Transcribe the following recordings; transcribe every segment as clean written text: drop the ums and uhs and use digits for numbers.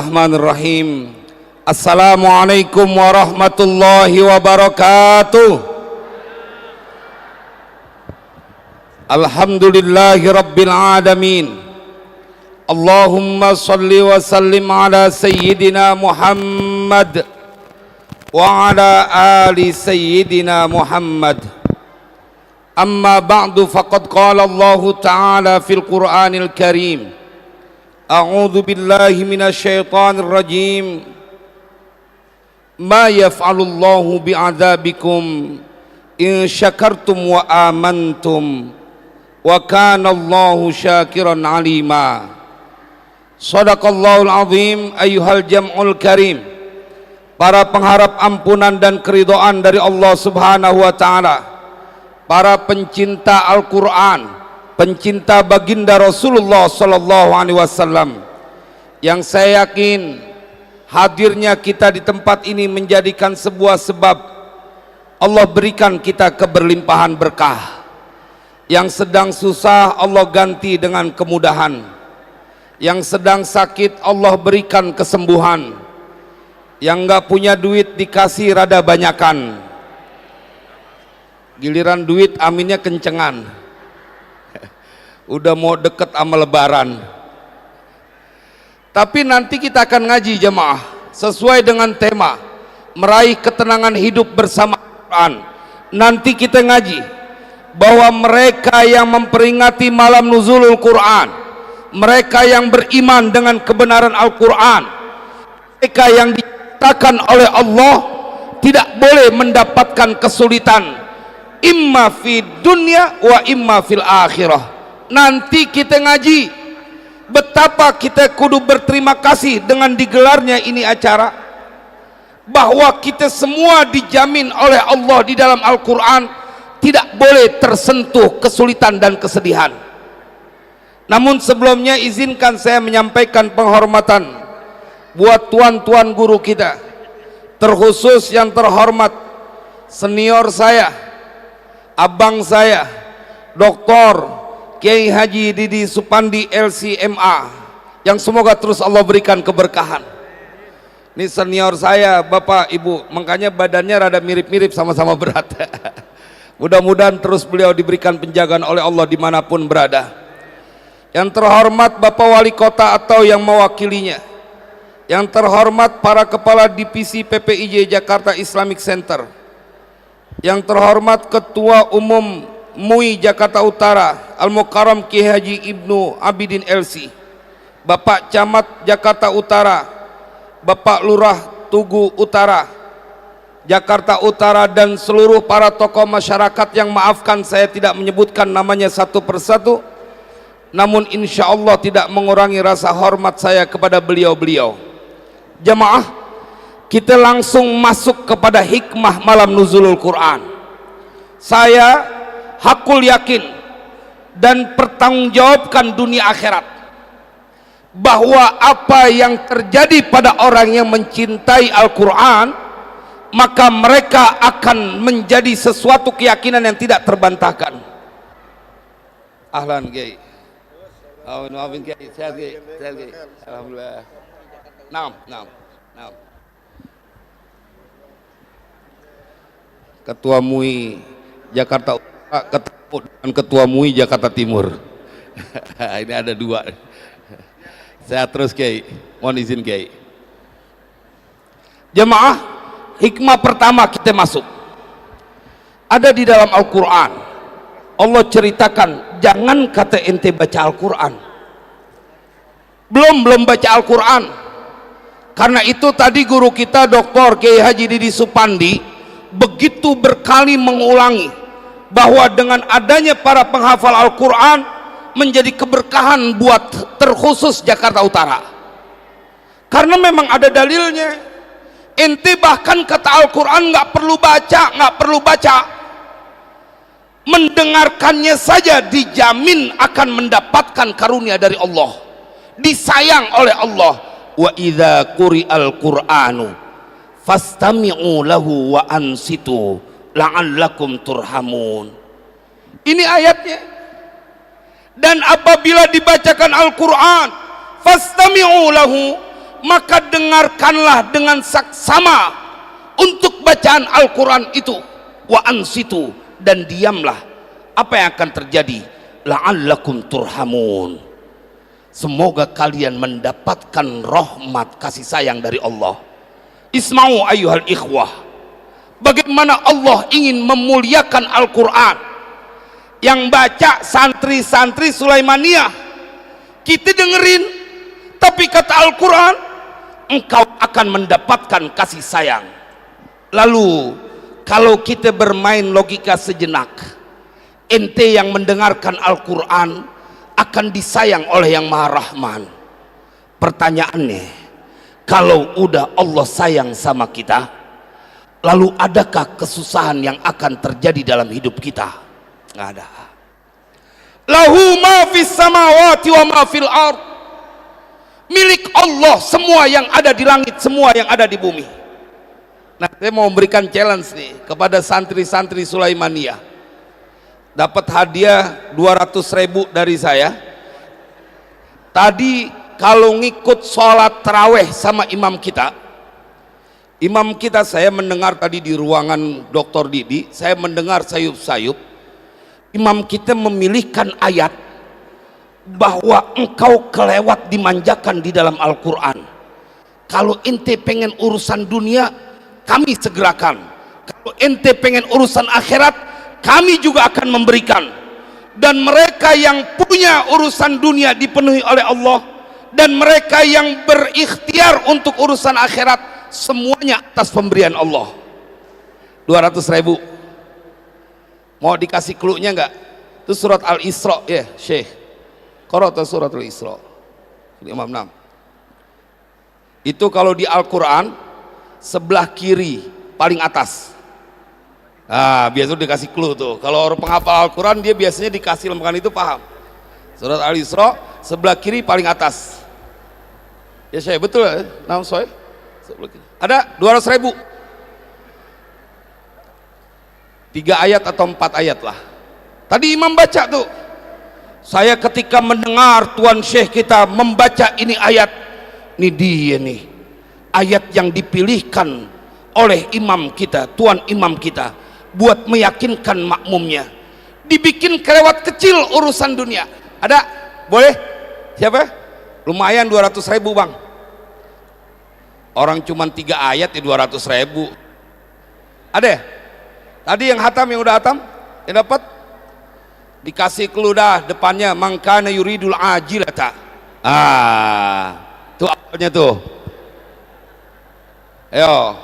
Bismillahirrahmanirrahim. Assalamualaikum warahmatullahi wabarakatuh. Alhamdulillahi rabbil alamin. Allahumma salli wa sallim ala sayyidina Muhammad wa ala ali sayyidina Muhammad. Amma ba'du, faqad qala Allah ta'ala fil Qur'anil Karim. A'udzu billahi minasy syaithanir rajim. Ma yaf'alullahu bi'adzabikum in syakartum wa amantum wa kana Allahu syakiran alima. Shadaqallahul azim. Ayyuhal jam'ul karim, para pengharap ampunan dan keridhaan dari Allah Subhanahu wa taala, para pencinta Al-Qur'an, pencinta baginda Rasulullah sallallahu alaihi wasallam, yang saya yakin hadirnya kita di tempat ini menjadikan sebuah sebab Allah berikan kita keberlimpahan berkah. Yang sedang susah Allah ganti dengan kemudahan, yang sedang sakit Allah berikan kesembuhan, yang enggak punya duit dikasih rada banyakan, giliran duit aminnya kencengan. Udah mau deket sama lebaran. Tapi nanti kita akan ngaji jemaah sesuai dengan tema meraih ketenangan hidup bersama Al-Quran. Nanti kita ngaji bahwa mereka yang memperingati malam nuzulul Quran, mereka yang beriman dengan kebenaran Al-Quran, mereka yang diciptakan oleh Allah tidak boleh mendapatkan kesulitan, imma fi dunya wa imma fil akhirah. Nanti kita ngaji betapa kita kudu berterima kasih dengan digelarnya ini acara, bahwa kita semua dijamin oleh Allah di dalam Al-Quran tidak boleh tersentuh kesulitan dan kesedihan. Namun sebelumnya izinkan saya menyampaikan penghormatan buat tuan-tuan guru kita, terkhusus yang terhormat senior saya, abang saya, Dr. Kiai Haji Didi Supandi LCMA, yang semoga terus Allah berikan keberkahan. Ini senior saya, Bapak Ibu, makanya badannya rada mirip-mirip, sama-sama berat. Mudah-mudahan terus beliau diberikan penjagaan oleh Allah dimanapun berada. Yang terhormat Bapak Wali Kota atau yang mewakilinya, yang terhormat para kepala divisi PPIJ Jakarta Islamic Center, yang terhormat Ketua Umum MUI Jakarta Utara Al-Mukarram Kiai Haji Ibnu Abidin LC, Bapak Camat Jakarta Utara, Bapak Lurah Tugu Utara Jakarta Utara, dan seluruh para tokoh masyarakat yang maafkan saya tidak menyebutkan namanya satu persatu, namun insya Allah tidak mengurangi rasa hormat saya kepada beliau-beliau. Jamaah, kita langsung masuk kepada hikmah malam nuzulul Quran. Saya hakul yakin dan pertanggungjawabkan dunia akhirat bahwa apa yang terjadi pada orang yang mencintai Al-Quran, maka mereka akan menjadi sesuatu keyakinan yang tidak terbantahkan. Ahlan Kiai. Maafin Kiai, sehat Kiai, sehat Kiai. Alhamdulillah. Naam. Ketua MUI Jakarta ketemu dengan Ketua MUI Jakarta Timur. Ini ada dua. Saya terus Kiai, mohon izin Kiai. Jemaah, hikmah pertama kita masuk ada di dalam Al-Quran. Allah ceritakan, jangan kata ente baca Al-Quran, belum baca Al-Quran. Karena itu tadi guru kita Dr. Kiai Haji Didi Supandi begitu berkali mengulangi bahwa dengan adanya para penghafal Al-Quran menjadi keberkahan buat terkhusus Jakarta Utara. Karena memang ada dalilnya. Ente bahkan kata Al-Quran nggak perlu baca, mendengarkannya saja dijamin akan mendapatkan karunia dari Allah, disayang oleh Allah. Wa idza quri'al Qur'anu fastami'u lahu wa ansitu la'allakum turhamun. Ini ayatnya. Dan apabila dibacakan Al-Quran, fastami'u lahu, maka dengarkanlah dengan saksama untuk bacaan Al-Quran itu. Wa ansitu, dan diamlah. Apa yang akan terjadi? La'allakum turhamun, semoga kalian mendapatkan rahmat kasih sayang dari Allah. Isma'u ayyuhal ikhwah, bagaimana Allah ingin memuliakan Al-Quran. Yang baca santri-santri Sulaimaniyah, kita dengerin, tapi kata Al-Quran, engkau akan mendapatkan kasih sayang. Lalu kalau kita bermain logika sejenak, ente yang mendengarkan Al-Quran akan disayang oleh yang Maha Rahman. Pertanyaannya, kalau udah Allah sayang sama kita, lalu adakah kesusahan yang akan terjadi dalam hidup kita? Nggak ada. Lahu ma fis samawati wa ma fil ard, milik Allah semua yang ada di langit, semua yang ada di bumi. Nah, saya mau memberikan challenge nih kepada santri-santri Sulaimaniyah. Dapat hadiah 200.000 dari saya. Tadi kalau ngikut sholat taraweh sama imam kita, saya mendengar tadi di ruangan Dr. Didi, saya mendengar sayup-sayup imam kita memilihkan ayat bahwa engkau kelewat dimanjakan di dalam Al-Quran. Kalau ente pengen urusan dunia, kami segerakan. Kalau ente pengen urusan akhirat, kami juga akan memberikan. Dan mereka yang punya urusan dunia dipenuhi oleh Allah, dan mereka yang berikhtiar untuk urusan akhirat, semuanya atas pemberian Allah. 200.000. Mau dikasih clue-nya enggak? Itu surat Al-Isra ya, Syekh. Qara'ta surat Al-Isra. Imam 6. Itu kalau di Al-Quran sebelah kiri paling atas. Nah, biasanya dikasih clue tuh. Kalau orang penghafal Al-Quran, dia biasanya dikasih lembaran itu paham. Surat Al-Isra sebelah kiri paling atas. Ya Syekh, betul ya? Nah, Soy. Ada 200.000. 3 ayat atau 4 ayat lah. Tadi imam baca tuh. Saya ketika mendengar Tuan Syekh kita membaca ini ayat, ini dia nih ayat yang dipilihkan oleh imam kita, Tuan imam kita, buat meyakinkan makmumnya. Dibikin kelewat kecil urusan dunia. Ada? Boleh? Siapa? Lumayan 200.000 bang. Orang cuma 3 ayat ya 200.000. Ada ya? Tadi yang hatam, yang udah hatam, yang dapat dikasih clue dah depannya, mangkana yuridul ajilata. Tuh awalnya tuh. Ayo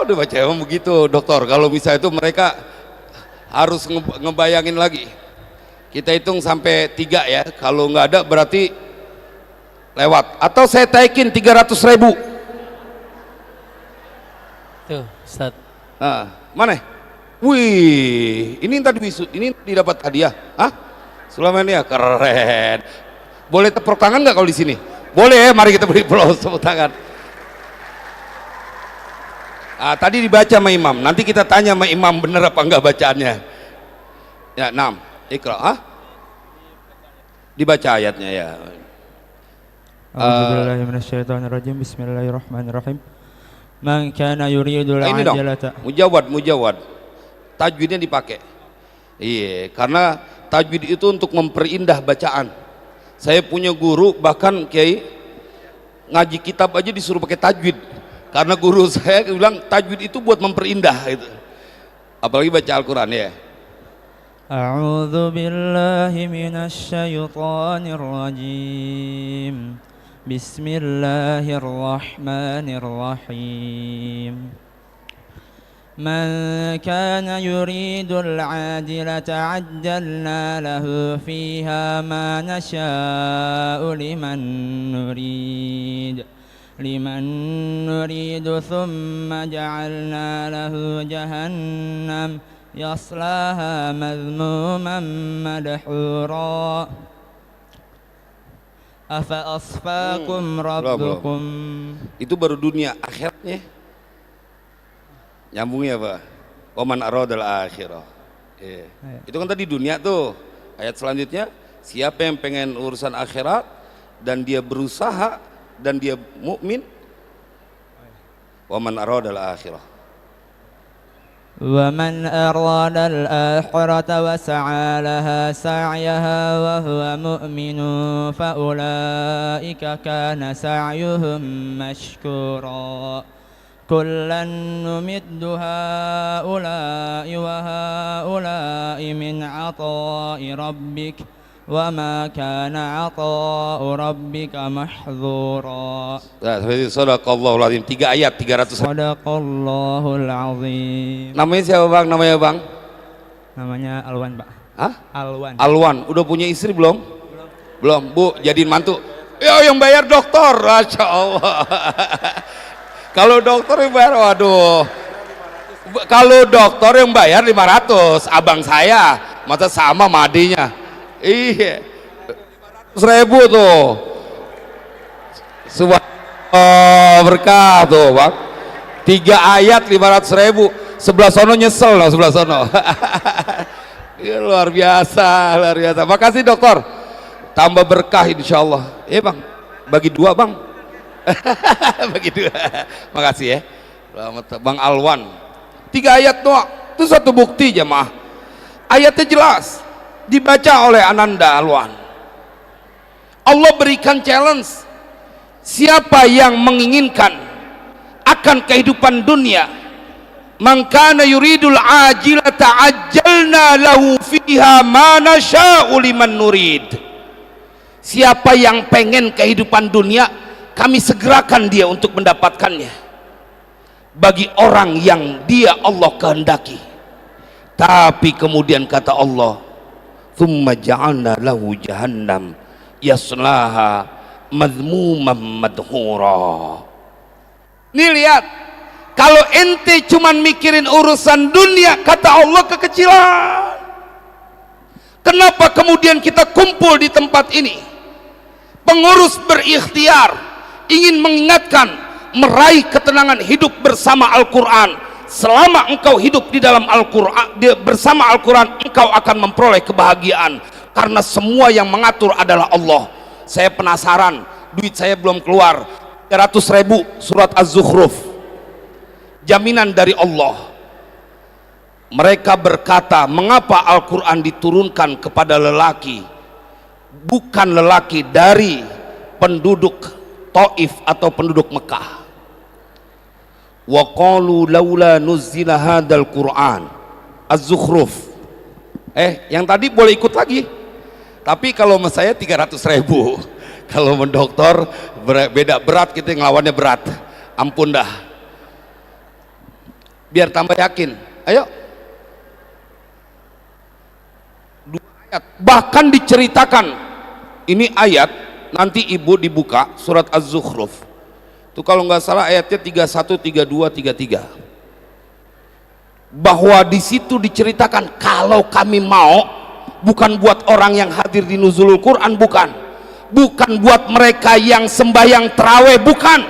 dibaca emang begitu, dokter. Kalau misalnya itu mereka harus ngebayangin lagi. Kita hitung sampai 3 ya. Kalau nggak ada berarti lewat. Atau saya taikin 300.000. Tuh, Ustaz. Nah, mana? Wih, ini tadi wisud, ini didapat hadiah. Hah? Sulaimaniyah keren. Boleh tepuk tangan nggak kalau di sini? Boleh, mari kita beri tepuk tangan. Tadi dibaca sama imam. Nanti kita tanya sama imam bener apa enggak bacaannya. Ya, 6. Iqra. Dibaca ayatnya ya. A'udzubillahi minasyaitonirrajim. Bismillahirrahmanirrahim. Man kana yuridul ajalata. Mujawad. Tajwidnya dipakai. Iya, karena tajwid itu untuk memperindah bacaan. Saya punya guru bahkan kiai ngaji kitab aja disuruh pakai tajwid. Karena guru saya bilang tajwid itu buat memperindah gitu. Apalagi baca Al-Qur'an ya. A'udzu billahi minasyaitonir rajim. Bismillahirrahmanirrahim. Man kana yuridul ajilata ajjalna lahu fiha ma nasha'u liman nuridu thumma ja'alna lahu jahannam yaslaha madhmuman madhura. Afa asfakum rabbukum. Itu baru dunia, akhiratnya nyambungnya apa? Waman aradal akhirah. Itu kan tadi dunia tuh. Ayat selanjutnya, siapa yang pengen urusan akhirat, dan dia berusaha dan dia mukmin, wa man aradal akhirah. ومن أراد الآخرة وسعى لها سعيها وهو مؤمن فأولئك كان سعيهم مشكورا كلا نمد هؤلاء وهؤلاء من عطاء ربك وما كان عطاء ربك محظورا. Sadaqallahul azim. 3 ayat 300. Sadaqallahul azim. Namanya siapa bang? Namanya bang? Namanya Alwan, Pak. Hah? Alwan. Alwan. Udah punya istri belum? Belum. Bu, jadiin mantu. Yo, yang bayar dokter. Masya Allah. Kalau dokter yang bayar, waduh. Kalau dokter yang bayar 500, abang saya, masa sama madinya. Iya, 100.000 tuh. Subhanallah, berkah tuh bang. 3 ayat 500.000. Sebelah sono nyesel loh, sebelah sono. Ya, luar biasa, luar biasa. Makasih dokter. Tambah berkah insya Allah. Bang, bagi 2 bang. Bagi 2. Makasih ya. Selamat Bang Alwan. 3 ayat doang. Itu satu bukti jemaah. Ayatnya jelas. Dibaca oleh Ananda Alwan. Allah berikan challenge, siapa yang menginginkan akan kehidupan dunia, man kana yuridul ajilata ajjalna lahu fiha ma nasya'u liman nurid. Siapa yang pengen kehidupan dunia, kami segerakan dia untuk mendapatkannya bagi orang yang dia Allah kehendaki. Tapi kemudian kata Allah, thumma ja'alna lahu jahannam yaslaha madhmuman madhura. Nih lihat, kalau ente cuman mikirin urusan dunia, kata Allah kekecilan. Kenapa kemudian kita kumpul di tempat ini? Pengurus berikhtiar ingin mengingatkan, meraih ketenangan hidup bersama Al-Quran. Selama engkau hidup di dalam Al-Quran, bersama Al-Quran, engkau akan memperoleh kebahagiaan, karena semua yang mengatur adalah Allah. Saya penasaran, duit saya belum keluar, 300.000, surat Az-Zukhruf, jaminan dari Allah. Mereka berkata, mengapa Al-Quran diturunkan kepada lelaki, bukan lelaki dari penduduk Taif atau penduduk Mekah? Wa qalu laula nuzzila hadzal Qur'an. Az-Zukhruf. Yang tadi boleh ikut lagi. Tapi kalau sama saya 300.000. Kalau mendokter beda berat, kita ngelawannya berat. Ampun dah. Biar tambah yakin. Ayo. 2 ayat. Bahkan diceritakan, ini ayat nanti ibu dibuka surat Az-Zukhruf. Itu kalau nggak salah ayatnya 31, 32, 33. Bahwa di situ diceritakan kalau kami mau, bukan buat orang yang hadir di nuzulul Quran, bukan buat mereka yang sembahyang terawih, bukan.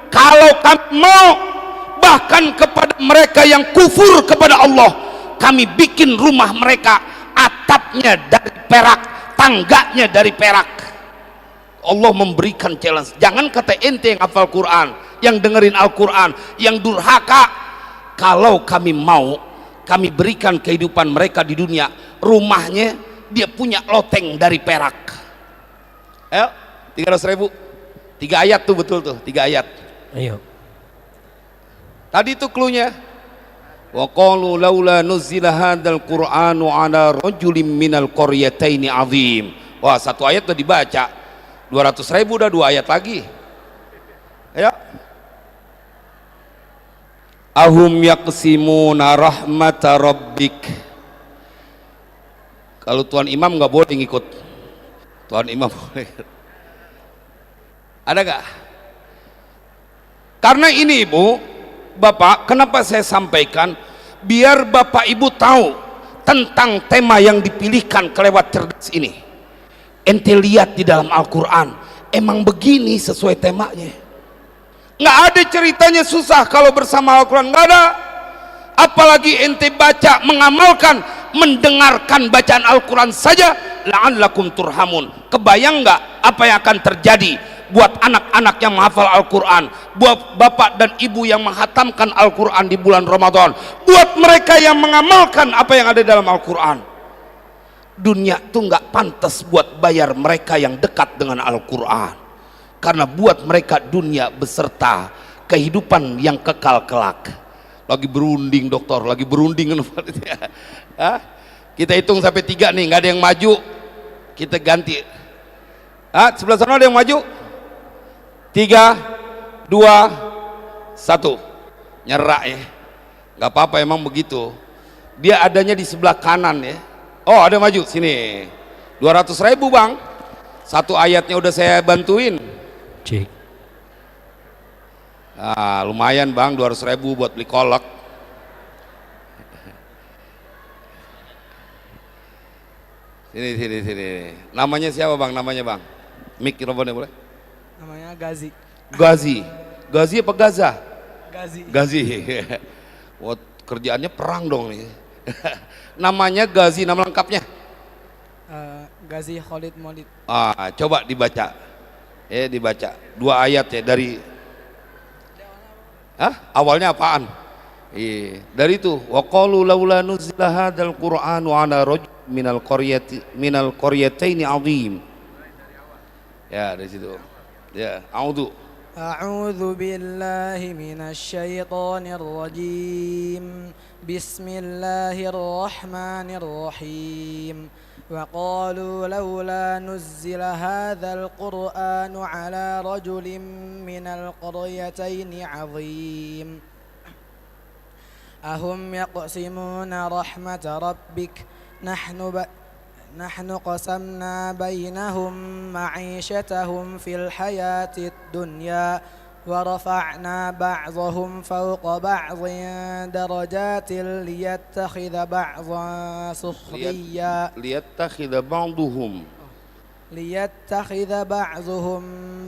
Kalau kami mau, bahkan kepada mereka yang kufur kepada Allah, kami bikin rumah mereka atapnya dari perak, tangganya dari perak. Allah memberikan challenge. Jangan kata ente yang hafal Quran, yang dengerin Al-Quran, yang durhaka. Kalau kami mau, kami berikan kehidupan mereka di dunia, rumahnya dia punya loteng dari perak. Ayo, 300.000. 3 ayat tuh, betul tuh, 3 ayat. Ayo. Tadi tuh cluenya. Wa qalu laula nuzzila hadzal Qur'anu ala rajulin minal qaryataini azim. Wah, 1 ayat udah dibaca. 200.000 udah 2 ayat lagi. Ya. Ahum yaqsimuna rahmata rabbik. Kalau tuan imam nggak boleh ngikut. Tuan imam boleh. Ada nggak? Karena ini ibu, bapak, kenapa saya sampaikan? Biar bapak ibu tahu tentang tema yang dipilihkan kelewat cerdas ini. Ente lihat di dalam Al-Quran, emang begini sesuai temanya. Nggak ada ceritanya susah kalau bersama Al-Quran, nggak ada. Apalagi ente baca, mengamalkan mendengarkan bacaan Al-Quran saja, la'allakum turhamun. Kebayang nggak apa yang akan terjadi buat anak-anak yang menghafal Al-Quran, buat bapak dan ibu yang menghatamkan Al-Quran di bulan Ramadan, buat mereka yang mengamalkan apa yang ada dalam Al-Quran. Dunia tuh nggak pantas buat bayar mereka yang dekat dengan Al-Quran, karena buat mereka dunia beserta kehidupan yang kekal kelak. Lagi berunding dokter, lagi berunding. Hah? Kita hitung sampai 3 nih, nggak ada yang maju, kita ganti. Sebelah sana ada yang maju. 3, 2, 1. Nyerak ya, nggak apa-apa, emang begitu. Dia adanya di sebelah kanan ya. Oh, ada maju sini. 200.000 bang, satu ayatnya udah saya bantuin. Cik. Lumayan bang, 200.000 buat beli kolak. Sini. Namanya siapa bang? Namanya bang? Mikrofonnya boleh? Namanya Gazi. Gazi apa Gaza? Gazi. Wah, kerjaannya perang dong nih. Namanya Gazi, nama lengkapnya? Gazi Khalid Maulid. Coba dibaca. Dibaca 2 ayat ya dari. Awalnya apaan? Dari itu. Wa qalu laula nuzila hadzal qur'anu ala rajul minal qaryataini 'azim. Ya, dari situ. Ya, A'udzu billahi minasy syaithanir rajim. Bismillahirrahmanirrahim. Wa qalu laula nuzzila hadzal qur'anu ala rajulin minal qaryataini 'azim. Ahum yaqsimuna rahmata rabbik نحن قسمنا بينهم معيشتهم في الحياة الدنيا ورفعنا بعضهم فوق بعض درجات ليتخذ بعضهم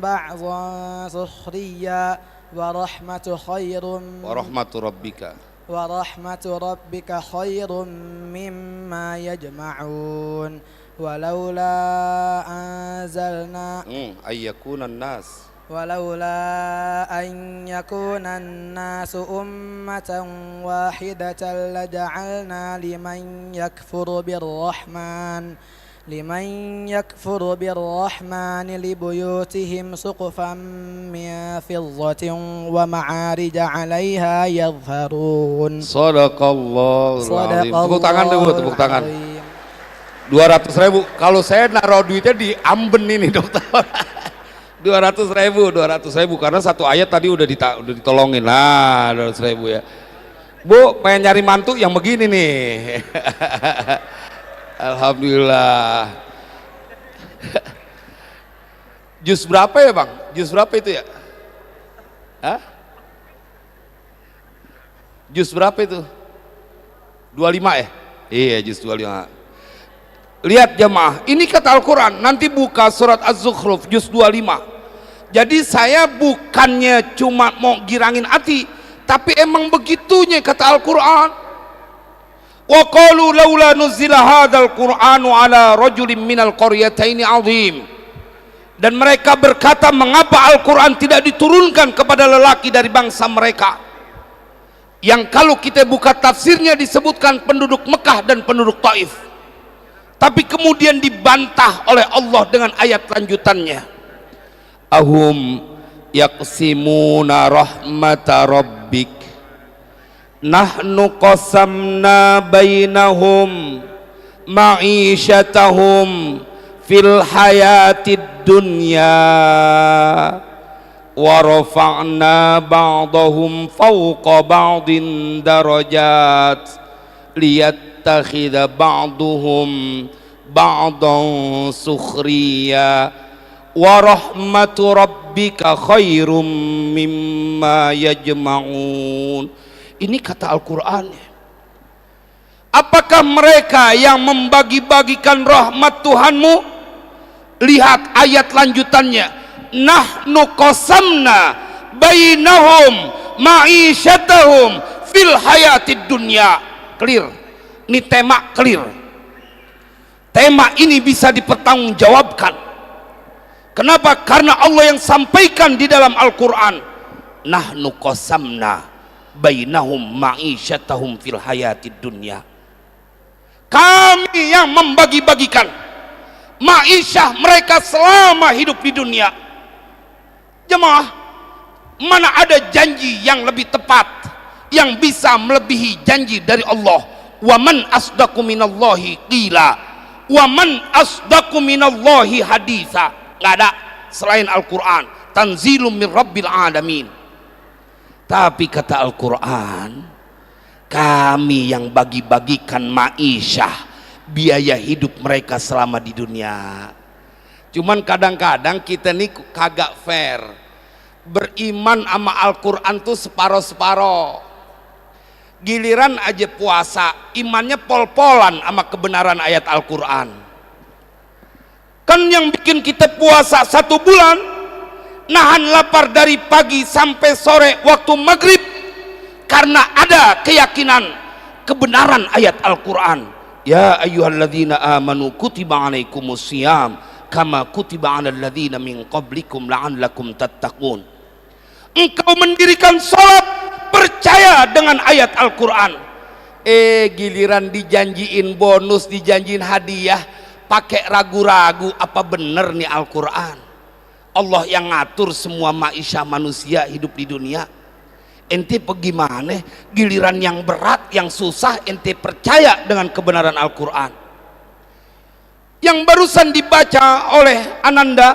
بعضا سخريا ورحمة ربك خير مما يجمعون ولولا أن يكون الناس أمة واحدة لجعلنا لمن يكفر بالرحمن لبيوتهم سقفا من فضة ومعارج عليها يظهرون. Shadaqallahul azim. Tepuk tangan dulu, tepuk tangan. 200.000. Kalau saya naruh duitnya di Amben ini dokter. 200.000 karena satu ayat tadi udah ditolongin. 200.000 ya. Bu, pengen nyari mantu yang begini nih. Alhamdulillah. Jus berapa ya bang? Jus berapa itu ya? Jus berapa itu? 25 ya? Iya, jus 25. Lihat jemaah, ini kata Al-Quran. Nanti buka surat Az-Zukhruf jus 25. Jadi saya bukannya cuma mau girangin hati, tapi emang begitunya kata Al-Quran. Wa qalu laula nuzila hadzal qur'anu ala rajulin minal qaryataini 'azim. Dan mereka berkata, mengapa Al-Quran tidak diturunkan kepada lelaki dari bangsa mereka, yang kalau kita buka tafsirnya disebutkan penduduk Mekah dan penduduk Taif, tapi kemudian dibantah oleh Allah dengan ayat lanjutannya. Ahum yaqsimuna rahmata rabbik nahnu qasamna bainahum ma'isyatahum fil hayatid dunya wa rafa'na ba'dahum fawqa ba'din darajat liyattakhidha ba'duhum ba'dan sukhriya wa rahmatu rabbika khairum mimma yajma'un. Ini kata Al-Quran. Apakah mereka yang membagi-bagikan rahmat Tuhanmu? Lihat ayat lanjutannya. Nahnu qasamna bainahum ma'isyatahum fil hayatid dunya. Clear. Ini tema clear. Tema ini bisa dipertanggungjawabkan. Kenapa? Karena Allah yang sampaikan di dalam Al-Quran, nahnu qasamna bainahum ma'isyatahum fil hayatid dunya. Kami yang membagi-bagikan ma'isyah mereka selama hidup di dunia. Jemaah, mana ada janji yang lebih tepat, yang bisa melebihi janji dari Allah? Wa man asdaqu minallahi qila, wa man asdaqu minallahi haditha. Nggak ada selain Al-Quran. Tanzilum min rabbil alamin. Tapi kata Al-Quran, kami yang bagi-bagikan ma'isyah, biaya hidup mereka selama di dunia. Cuman kadang-kadang kita nih kagak fair. Beriman sama Al-Quran tuh separo-separo. Giliran aja puasa, imannya pol-polan sama kebenaran ayat Al-Quran. Kan yang bikin kita puasa 1 bulan, nahan lapar dari pagi sampai sore waktu maghrib, karena ada keyakinan kebenaran ayat Al-Quran. Ya ayyuhalladzina amanu kutiba alaikumus siyam kama kutiba alal ladzina min qablikum la'allakum tattaqun. Engkau mendirikan sholat percaya dengan ayat Al-Quran, giliran dijanjiin bonus, dijanjiin hadiah, pakai ragu-ragu apa bener nih Al-Quran. Allah yang ngatur semua maisha manusia hidup di dunia. Ente bagaimana giliran yang berat, yang susah, ente percaya dengan kebenaran Al-Quran. Yang barusan dibaca oleh Ananda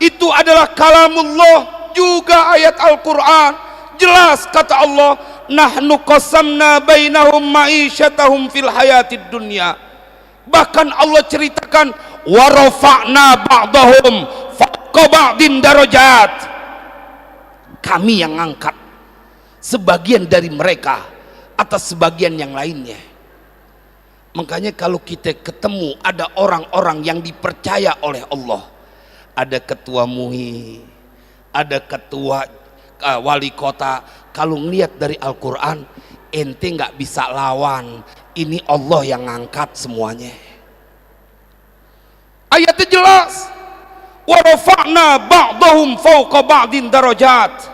itu adalah kalamullah, juga ayat Al-Quran. Jelas kata Allah, nahnu qasamna bainahum ma'isyatahum fil hayatid dunya. Bahkan Allah ceritakan, wa rafa'na ba'dahum fawqa ba'din darajat. Kami yang ngangkat sebagian dari mereka atas sebagian yang lainnya. Makanya kalau kita ketemu ada orang-orang yang dipercaya oleh Allah, ada ketua MUI, ada ketua wali kota, kalau ngeliat dari Al-Quran, ente nggak bisa lawan. Ini Allah yang ngangkat semuanya. Ayatnya jelas, wa rafa'na ba'dahum fawqa ba'din darajat.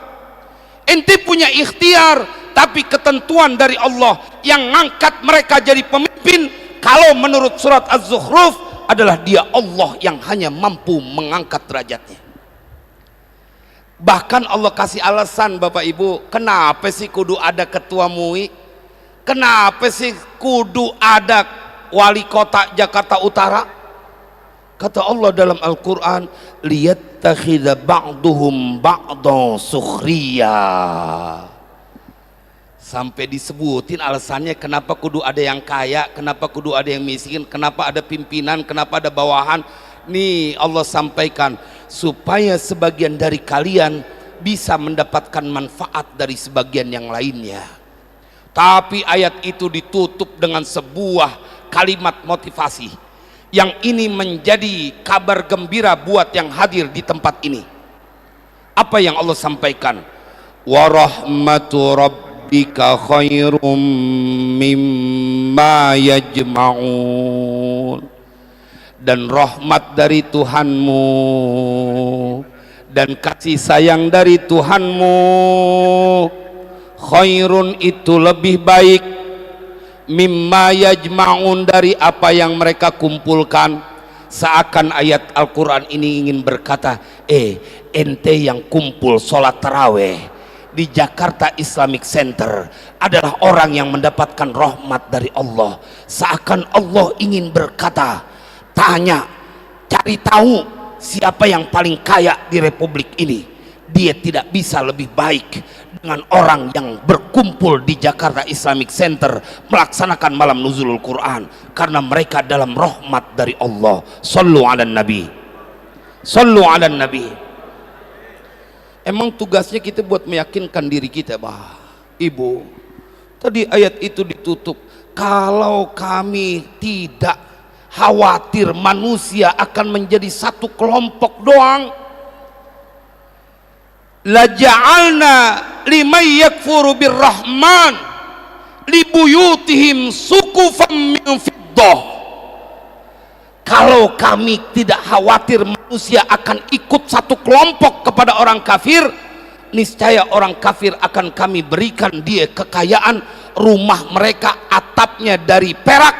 Ente punya ikhtiar, tapi ketentuan dari Allah yang ngangkat mereka jadi pemimpin. Kalau menurut surat Az-Zukhruf adalah dia Allah yang hanya mampu mengangkat derajatnya. Bahkan Allah kasih alasan, Bapak Ibu, kenapa sih kudu ada ketua MUI, kenapa sih kudu ada wali kota Jakarta Utara? Kata Allah dalam Al-Quran, liyattakhidha ba'duhum ba'dan sukhriya. Sampai disebutin alasannya kenapa kudu ada yang kaya, kenapa kudu ada yang miskin, kenapa ada pimpinan, kenapa ada bawahan. Nih Allah sampaikan, supaya sebagian dari kalian bisa mendapatkan manfaat dari sebagian yang lainnya. Tapi ayat itu ditutup dengan sebuah kalimat motivasi, yang ini menjadi kabar gembira buat yang hadir di tempat ini. Apa yang Allah sampaikan? Wa rahmatu rabbika khairum mimma yajma'un. Dan rahmat dari Tuhanmu dan kasih sayang dari Tuhanmu, khairun itu lebih baik, mimma yajma'un dari apa yang mereka kumpulkan. Seakan ayat Al-Quran ini ingin berkata, ente yang kumpul sholat taraweh di Jakarta Islamic Center adalah orang yang mendapatkan rahmat dari Allah. Seakan Allah ingin berkata, tanya, cari tahu siapa yang paling kaya di republik ini. Dia tidak bisa lebih baik dengan orang yang berkumpul di Jakarta Islamic Center melaksanakan malam nuzulul Quran, karena mereka dalam rahmat dari Allah. Sallu ala nabi, sallu ala nabi. Emang tugasnya kita buat meyakinkan diri kita, bah Ibu. Tadi ayat itu ditutup, kalau kami tidak khawatir manusia akan menjadi satu kelompok doang, la ja'alna liman yakfuru birrahman libuyutihim suq suqufam min fiddah. Kalau kami tidak khawatir manusia akan ikut satu kelompok kepada orang kafir, niscaya orang kafir akan kami berikan dia kekayaan, rumah mereka atapnya dari perak,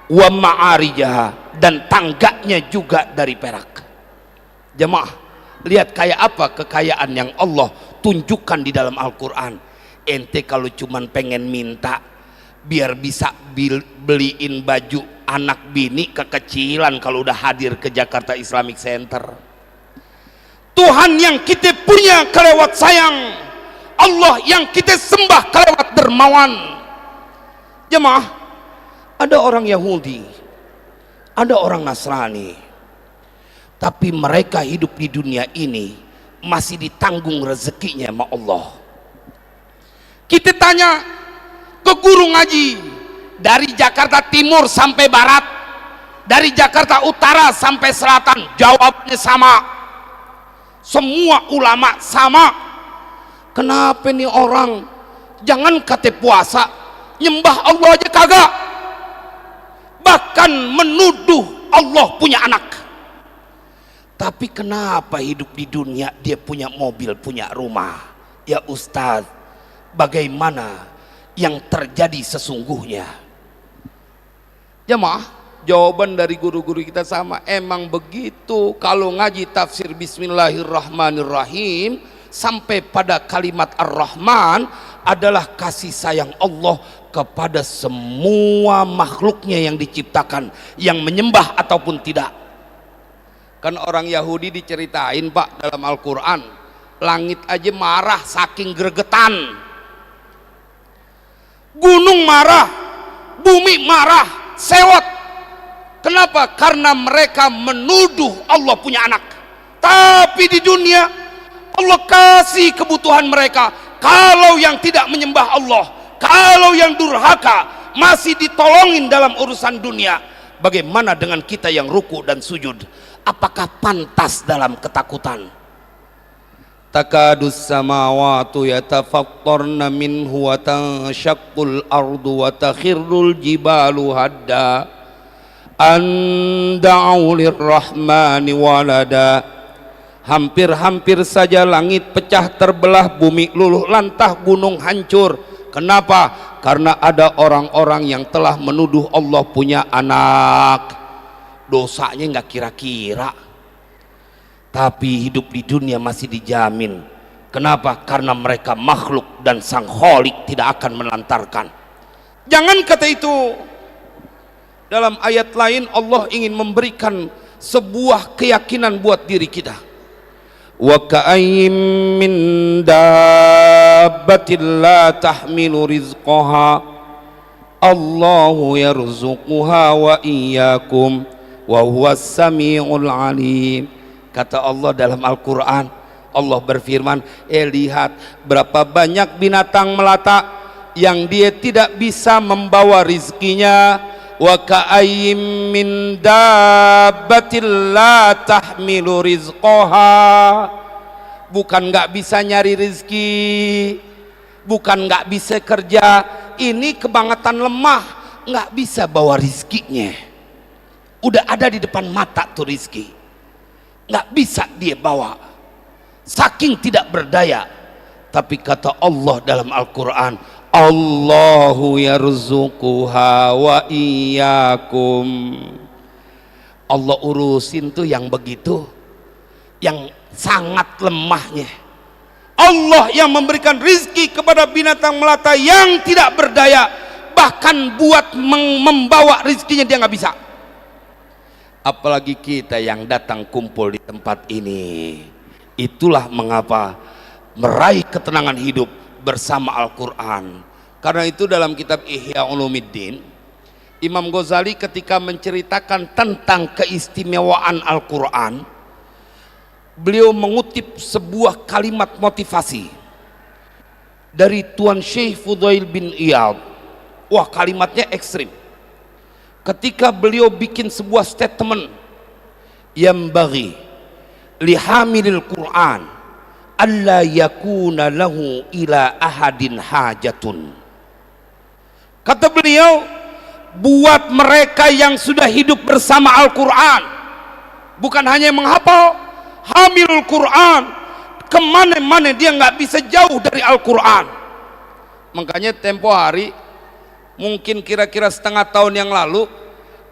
wa ma'arijaha, dan tangganya juga dari perak. Jemaah, lihat kayak apa kekayaan yang Allah tunjukkan di dalam Al-Quran. Ente kalau cuman pengen minta biar bisa beliin baju anak bini kekecilan kalau udah hadir ke Jakarta Islamic Center. Tuhan yang kita punya kelewat sayang, Allah yang kita sembah kelewat dermawan. Jemaah, ada orang Yahudi, ada orang Nasrani, tapi mereka hidup di dunia ini masih ditanggung rezekinya sama Allah. Kita tanya ke guru ngaji dari Jakarta Timur sampai Barat, dari Jakarta Utara sampai Selatan, jawabnya sama. Semua ulama sama. Kenapa nih orang jangan kata puasa, nyembah Allah aja kagak, bahkan menuduh Allah punya anak. Tapi kenapa hidup di dunia dia punya mobil, punya rumah? Ya Ustadz, bagaimana yang terjadi sesungguhnya? Jemaah, jawaban dari guru-guru kita sama, emang begitu. Kalau ngaji tafsir Bismillahirrahmanirrahim sampai pada kalimat Ar-Rahman adalah kasih sayang Allah kepada semua makhluknya yang diciptakan, yang menyembah ataupun tidak. Kan orang Yahudi diceritain Pak dalam Al-Quran, langit aja marah saking gregetan, gunung marah, bumi marah, sewot. Kenapa? Karena mereka menuduh Allah punya anak. Tapi di dunia Allah kasih kebutuhan mereka. Kalau yang tidak menyembah Allah, kalau yang durhaka masih ditolongin dalam urusan dunia, bagaimana dengan kita yang ruku dan sujud? Apakah pantas dalam ketakutan? Takadus samawatu yatafattarna minhu wa tanshaqqul ardu wa takhirrul jibalu hadda an da'u lirrahmani walada. Hampir-hampir saja langit pecah terbelah, bumi luluh lantah, gunung hancur. Kenapa? Karena ada orang-orang yang telah menuduh Allah punya anak. Dosanya nggak kira-kira, tapi hidup di dunia masih dijamin. Kenapa? Karena mereka makhluk dan sang Khalik tidak akan melantarkan. Jangan kata itu. Dalam ayat lain Allah ingin memberikan sebuah keyakinan buat diri kita. Wa ka'ayyim min dabbatin la tahmilu rizqaha Allahu yarzuquha wa iyyakum wa huwas samiul alim. Kata Allah dalam Al-Quran, Allah berfirman, lihat berapa banyak binatang melata yang dia tidak bisa membawa rizkinya. Wa ka'ayyim min dabbatin la tahmilu rizqaha. Bukan nggak bisa nyari rizki, bukan nggak bisa kerja, ini kebangetan lemah, nggak bisa bawa rizkinya. Udah ada di depan mata tuh rizki, nggak bisa dia bawa, saking tidak berdaya. Tapi kata Allah dalam Al-Quran, Allahu yarzuquha wa iyyakum. Allah urusin tuh yang begitu, yang sangat lemahnya. Allah yang memberikan rizki kepada binatang melata yang tidak berdaya, bahkan buat membawa rizkinya dia nggak bisa. Apalagi kita yang datang kumpul di tempat ini. Itulah mengapa meraih ketenangan hidup bersama Al-Quran. Karena itu dalam kitab Ihya Ulumuddin, Imam Ghazali ketika menceritakan tentang keistimewaan Al-Quran, beliau mengutip sebuah kalimat motivasi dari Tuan Syekh Fudail bin Iyad. Wah, kalimatnya ekstrim. Ketika beliau bikin sebuah statement, yang bagi lihamilil Quran alla yakuna lahu ila ahadin hajatun. Kata beliau, buat mereka yang sudah hidup bersama Al-Quran, bukan hanya yang menghafal, hamilul Quran, kemana-mana dia nggak bisa jauh dari Al-Quran. Makanya tempo hari, mungkin kira-kira setengah tahun yang lalu,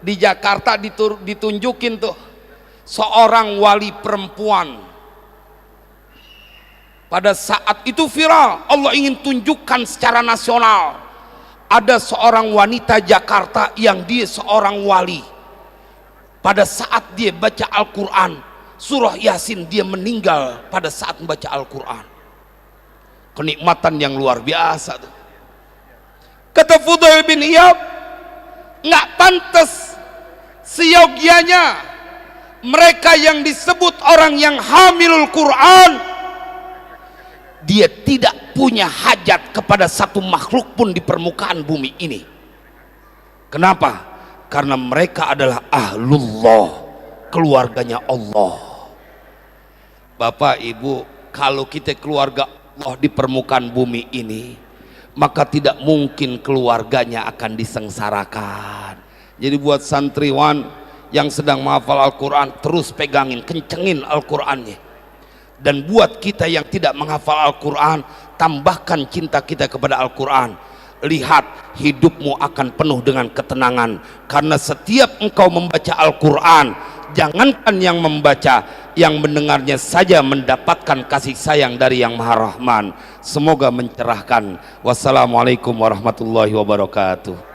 di Jakarta ditunjukin tuh seorang wali perempuan. Pada saat itu viral, Allah ingin tunjukkan secara nasional, ada seorang wanita Jakarta yang dia seorang wali. Pada saat dia baca Al-Quran surah Yasin, dia meninggal pada saat membaca Al-Quran. Kenikmatan yang luar biasa tuh. Kata Fudail bin Iyad, nggak pantas seyogianya mereka yang disebut orang yang hamilul Quran, dia tidak punya hajat kepada satu makhluk pun di permukaan bumi ini. Kenapa? Karena mereka adalah ahlullah, keluarganya Allah. Bapak Ibu, kalau kita keluarga Allah di permukaan bumi ini, maka tidak mungkin keluarganya akan disengsarakan. Jadi buat santriwan yang sedang menghafal Al-Quran, terus pegangin, kencengin Al-Qurannya. Dan buat kita yang tidak menghafal Al-Quran, tambahkan cinta kita kepada Al-Quran. Lihat, hidupmu akan penuh dengan ketenangan, karena setiap engkau membaca Al-Quran, jangankan yang membaca, yang mendengarnya saja mendapatkan kasih sayang dari Yang Maha Rahman. Semoga mencerahkan. Wassalamualaikum warahmatullahi wabarakatuh.